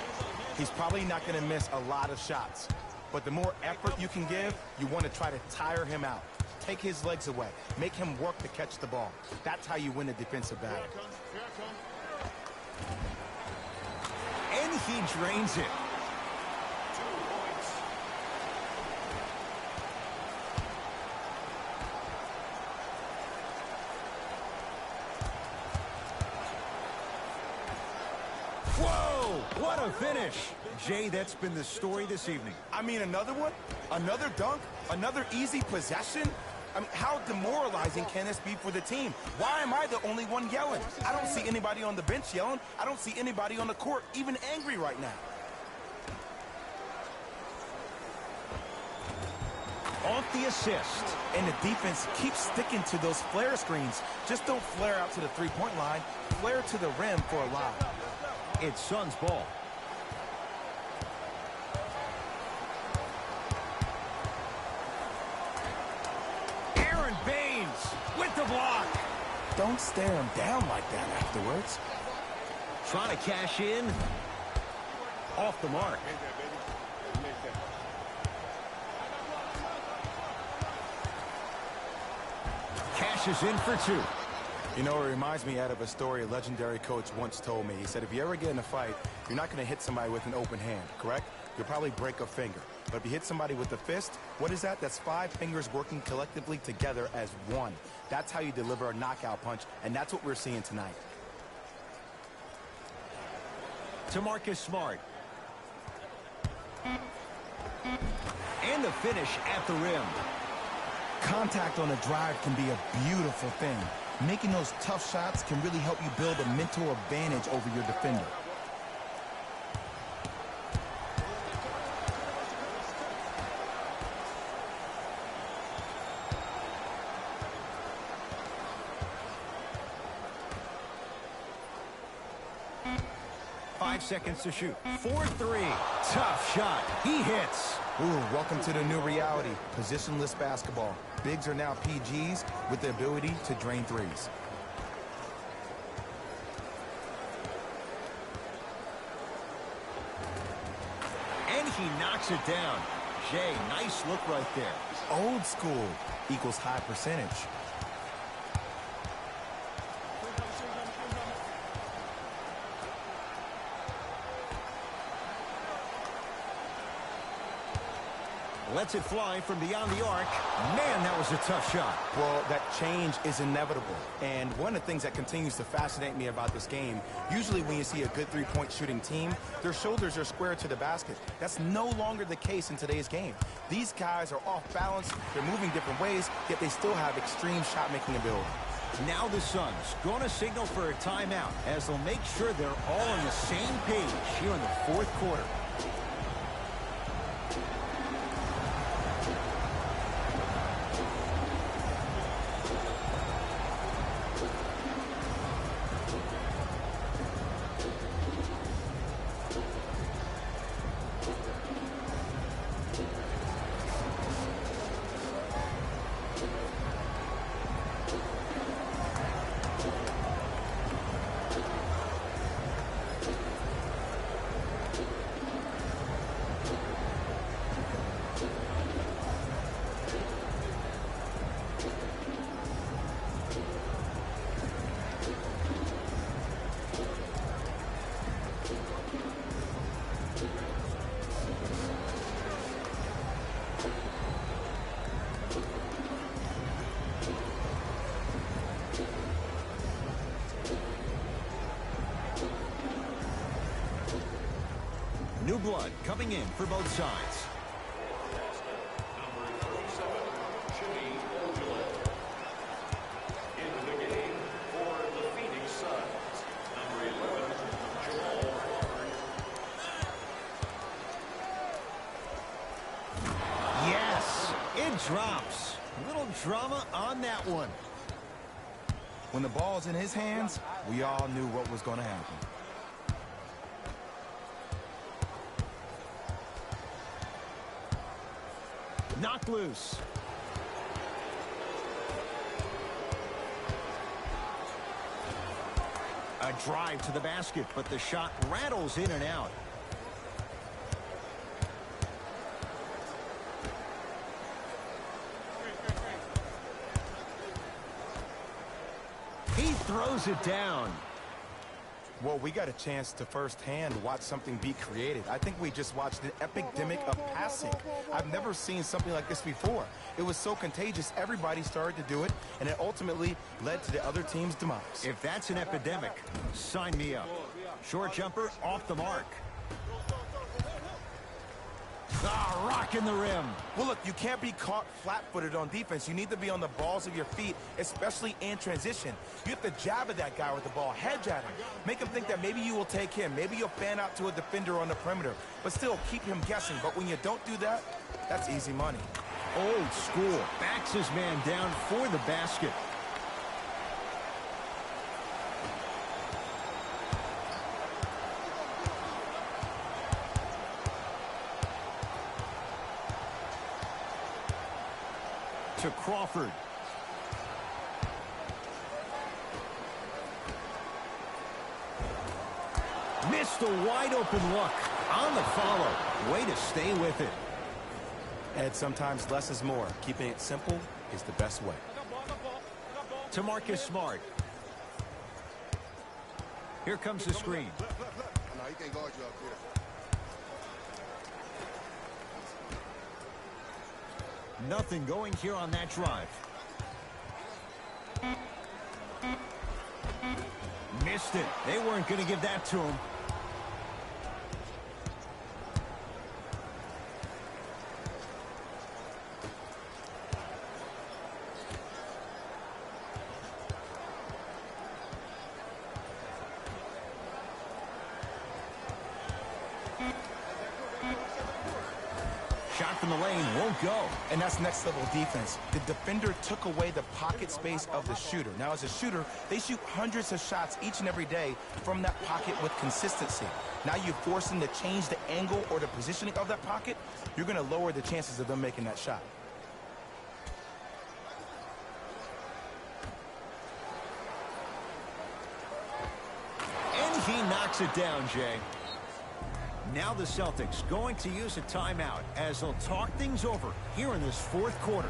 He's probably not going to miss a lot of shots. But the more effort you can give, you want to try to tire him out. Take his legs away. Make him work to catch the ball. That's how you win a defensive battle. And he drains it. 2 points. Whoa! What a finish! Jay, that's been the story this evening. I mean, another one? Another dunk? Another easy possession? I mean, how demoralizing can this be for the team? Why am I the only one yelling? I don't see anybody on the bench yelling. I don't see anybody on the court even angry right now. Off the assist. And the defense keeps sticking to those flare screens. Just don't flare out to the three-point line. Flare to the rim for a lob. It's Suns ball. Aaron Baines with the block. Don't stare him down like that afterwards. Trying to cash in. Off the mark. Cashes in for 2. You know, it reminds me out of a story a legendary coach once told me. He said, if you ever get in a fight, you're not going to hit somebody with an open hand, correct? You'll probably break a finger. But if you hit somebody with a fist, what is that? That's 5 fingers working collectively together as one. That's how you deliver a knockout punch, and that's what we're seeing tonight. To Marcus Smart. And the finish at the rim. Contact on a drive can be a beautiful thing. Making those tough shots can really help you build a mental advantage over your defender. Five seconds to shoot. 4-3. Tough shot. He hits. Ooh, welcome to the new reality. Positionless basketball. Bigs are now PGs with the ability to drain threes. And he knocks it down. Jay, nice look right there. Old school equals high percentage. Lets it fly from beyond the arc. Man, that was a tough shot. Well, that change is inevitable. And one of the things that continues to fascinate me about this game, usually when you see a good three-point shooting team, their shoulders are square to the basket. That's no longer the case in today's game. These guys are off balance, they're moving different ways, yet they still have extreme shot-making ability. Now the Suns going to signal for a timeout as they'll make sure they're all on the same page here in the fourth quarter. New blood coming in for both sides. Number 37, Jimmy Ojuland. Into the game for the Phoenix Suns. Number 11, Jamal Crawford. Yes, it drops. A little drama on that one. When the ball's in his hands, we all knew what was going to happen. Knocked loose. A drive to the basket, but the shot rattles in and out. He throws it down. Well, we got a chance to firsthand watch something be created. I think we just watched an epidemic of passing. I've never seen something like this before. It was so contagious, everybody started to do it, and it ultimately led to the other team's demise. If that's an epidemic, sign me up. Short jumper off the mark. Ah, rocking the rim. Well, look, you can't be caught flat-footed on defense. You need to be on the balls of your feet, especially in transition. You have to jab at that guy with the ball, hedge at him. Make him think that maybe you will take him. Maybe you'll fan out to a defender on the perimeter, but still keep him guessing. But when you don't do that, that's easy money. Old school. Backs his man down for the basket. To Crawford. Missed a wide open look on the follow. Way to stay with it. Ed, sometimes less is more. Keeping it simple is the best way. To Marcus Smart. Here comes the screen. No, he can't guard you up here. Nothing going here on that drive. Missed it. They weren't going to give that to him. Shot from the lane won't go. And that's next level defense. The defender took away the pocket space of the shooter. Now, as a shooter, they shoot hundreds of shots each and every day from that pocket with consistency. Now you force them to change the angle or the positioning of that pocket, you're going to lower the chances of them making that shot. And he knocks it down, Jay. Now the Celtics going to use a timeout as they'll talk things over here in this fourth quarter.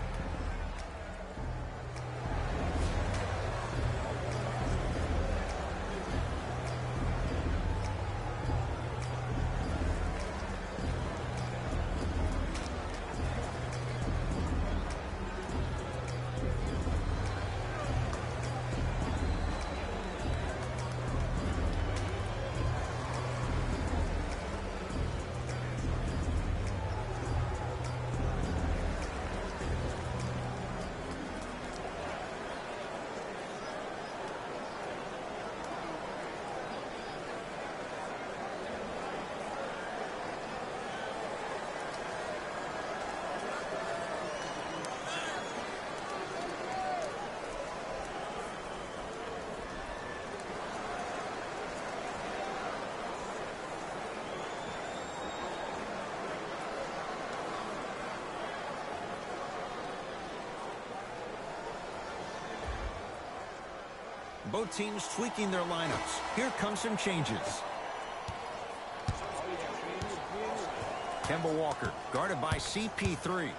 Both teams tweaking their lineups. Here come some changes. Kemba Walker guarded by CP3.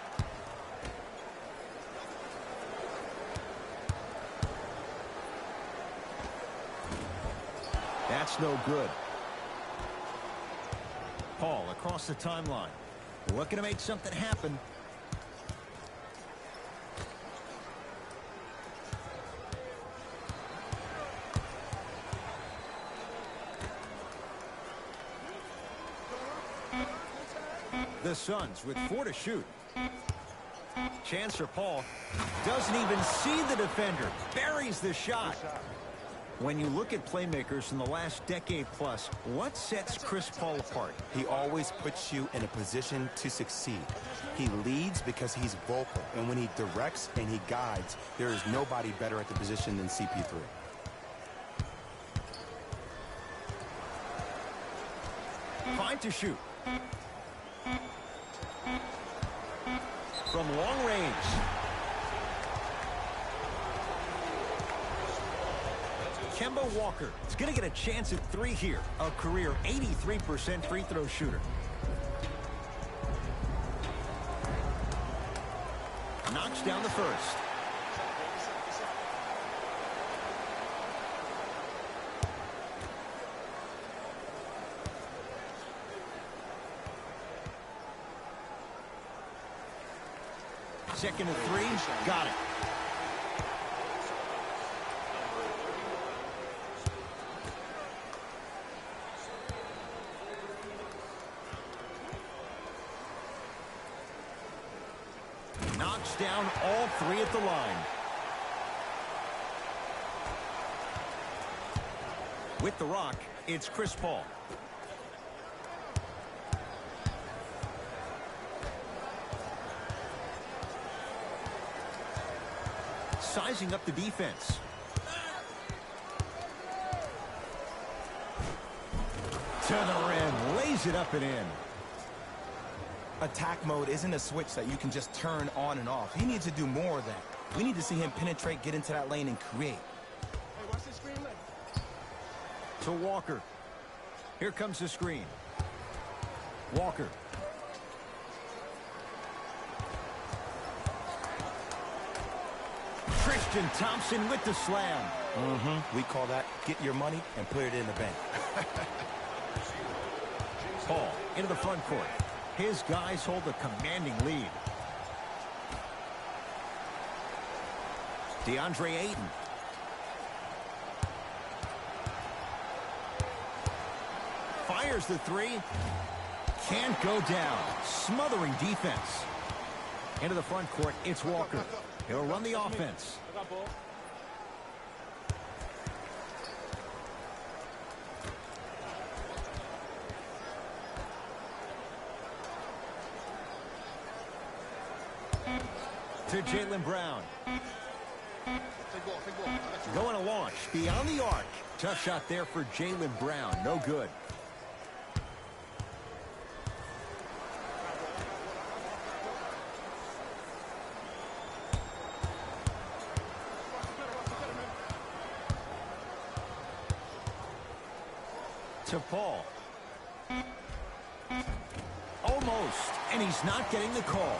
That's no good. Paul across the timeline. Looking to make something happen. The Suns with 4 to shoot. Chance for Paul. Doesn't even see the defender. Buries the shot. When you look at playmakers in the last decade plus, what sets Chris Paul apart? He always puts you in a position to succeed. He leads because he's vocal, and when he directs and he guides, there is nobody better at the position than CP3. Fine to shoot. From long range. Kemba Walker is going to get a chance at 3 here. A career 83% free throw shooter. Knocks down the first. Second and 3. Got it. Knocks down all 3 at the line. With the rock, it's Chris Paul. Sizing up the defense. To the rim, lays it up and in. Attack mode isn't a switch that you can just turn on and off. He needs to do more of that. We need to see him penetrate, get into that lane, and create. Hey, watch this screen left. To Walker. Here comes the screen. Walker. Tristan Thompson with the slam. We call that get your money and put it in the bank. Paul into the front court. His guys hold a commanding lead. DeAndre Ayton. Fires the 3. Can't go down. Smothering defense. Into the front court, it's Walker. He'll run the offense. I got ball. To Jaylen Brown. Take ball, take ball. I got you. Going to launch beyond the arc. Tough shot there for Jaylen Brown. No good. To Paul. Almost. And he's not getting the call.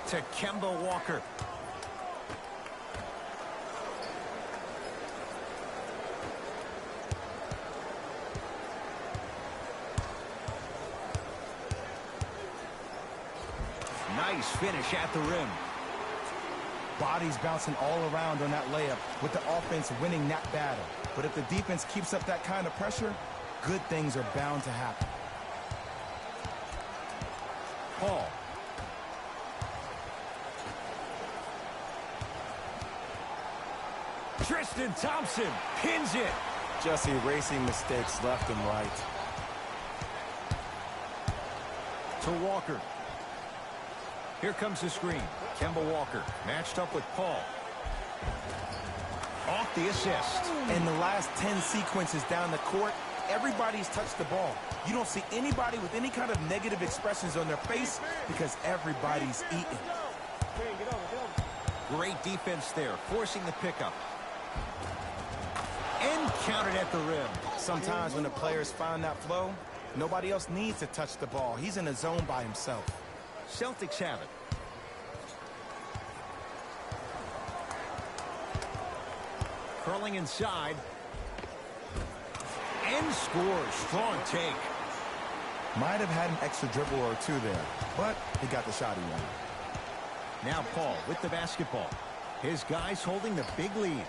To Kemba Walker. Nice finish at the rim. Bodies bouncing all around on that layup with the offense winning that battle. But if the defense keeps up that kind of pressure, good things are bound to happen. Paul. Tristan Thompson pins it. Just erasing mistakes left and right. To Walker. Here comes the screen. Kemba Walker matched up with Paul. Off the assist. In the last 10 sequences down the court, everybody's touched the ball. You don't see anybody with any kind of negative expressions on their face because everybody's eating. Hey, get over, get over. Great defense there, forcing the pickup. And counted at the rim. Sometimes when the players find that flow, nobody else needs to touch the ball. He's in a zone by himself. Celtics have it. Curling inside. And scores. Strong take. Might have had an extra dribble or two there, but he got the shot he wanted. Now Paul with the basketball. His guys holding the big lead.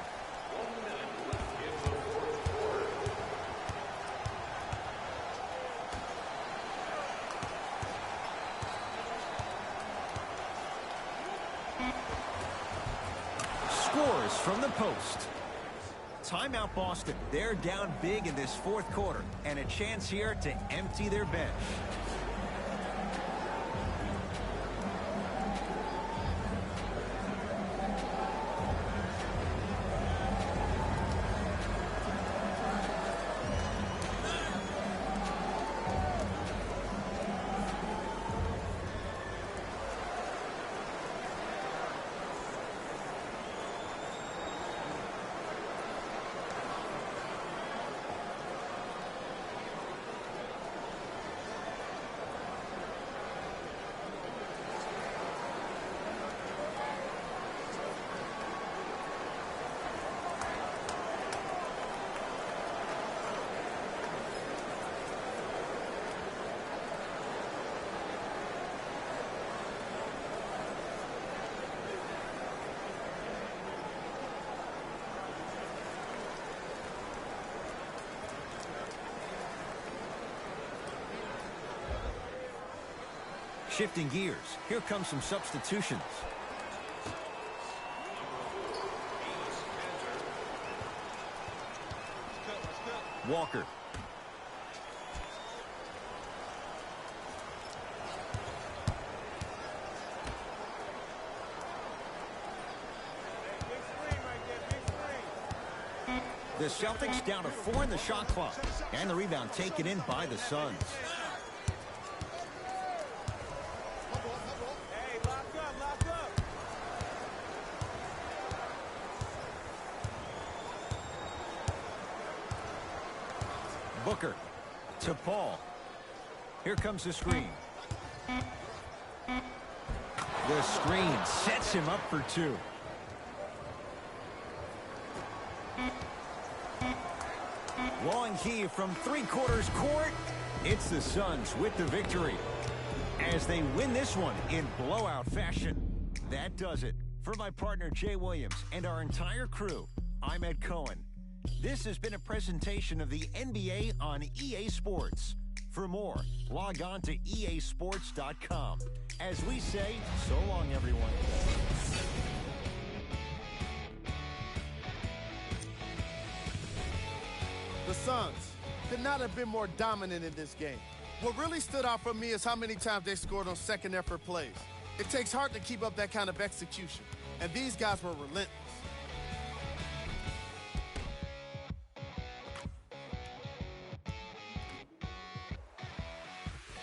Scores from the post. Timeout Boston. They're down big in this fourth quarter, and a chance here to empty their bench. Shifting gears. Here comes some substitutions. Walker. The Celtics down to 4 in the shot clock. And the rebound taken in by the Suns. Booker to Paul. Here comes the screen. The screen sets him up for 2. Long key from 3/4 court. It's the Suns with the victory as they win this one in blowout fashion. That does it. For my partner Jay Williams and our entire crew, I'm Ed Cohen. This has been a presentation of the NBA on EA Sports. For more, log on to easports.com. As we say, so long, everyone. The Suns could not have been more dominant in this game. What really stood out for me is how many times they scored on second effort plays. It takes heart to keep up that kind of execution, and these guys were relentless.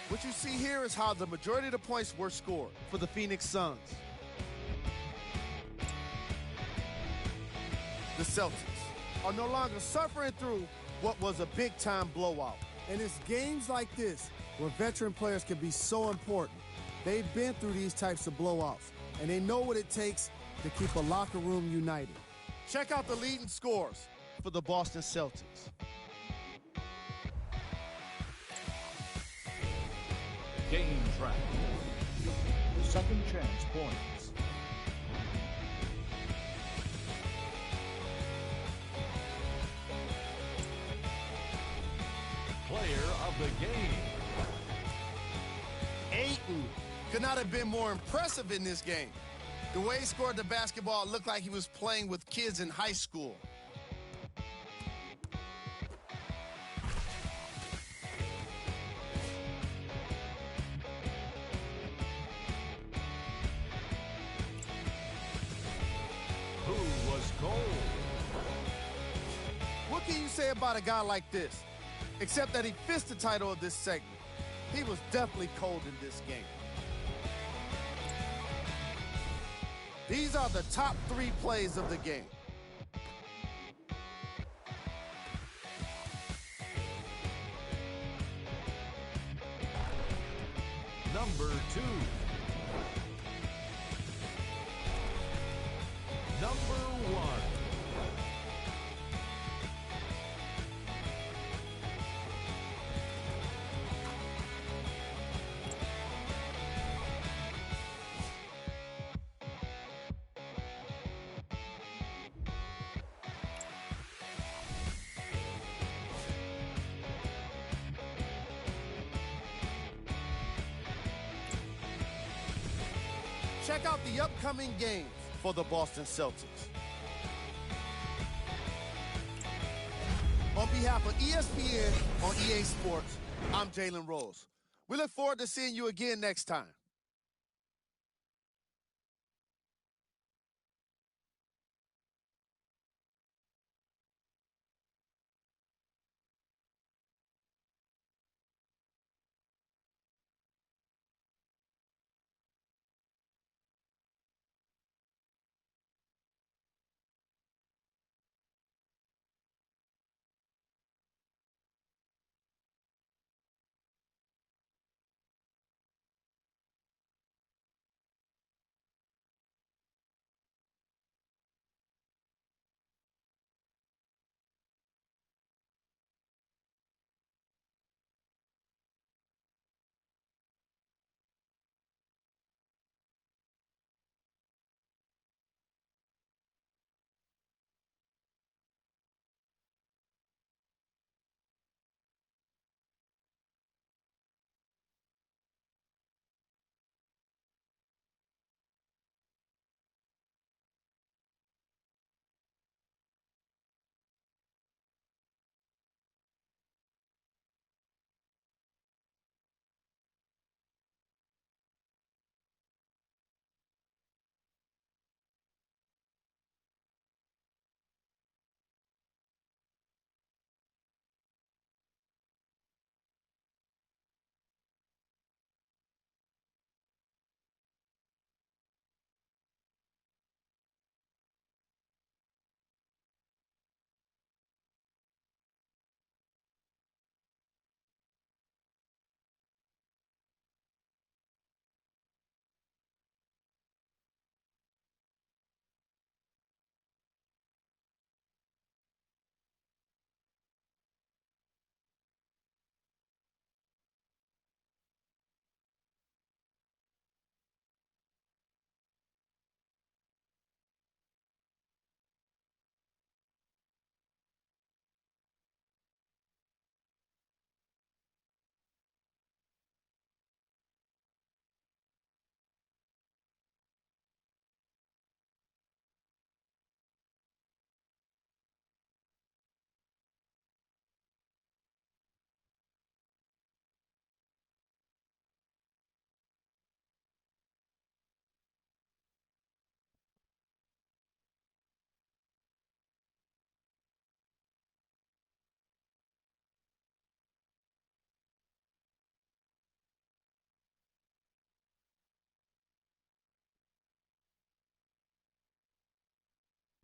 What you see here is how the majority of the points were scored for the Phoenix Suns. The Celtics are no longer suffering through what was a big-time blowout. And it's games like this where veteran players can be so important. They've been through these types of blowouts, and they know what it takes to keep a locker room united. Check out the leading scores for the Boston Celtics. Game track. Second chance points. Player of the game. Ayton could not have been more impressive in this game. The way he scored the basketball looked like he was playing with kids in high school. Who was cold? What can you say about a guy like this? Except that he fits the title of this segment. He was definitely cold in this game. These are the top 3 plays of the game. Number 2. Number 1. Check out the upcoming games for the Boston Celtics. behalf of ESPN on EA Sports, I'm Jalen Rose. We look forward to seeing you again next time.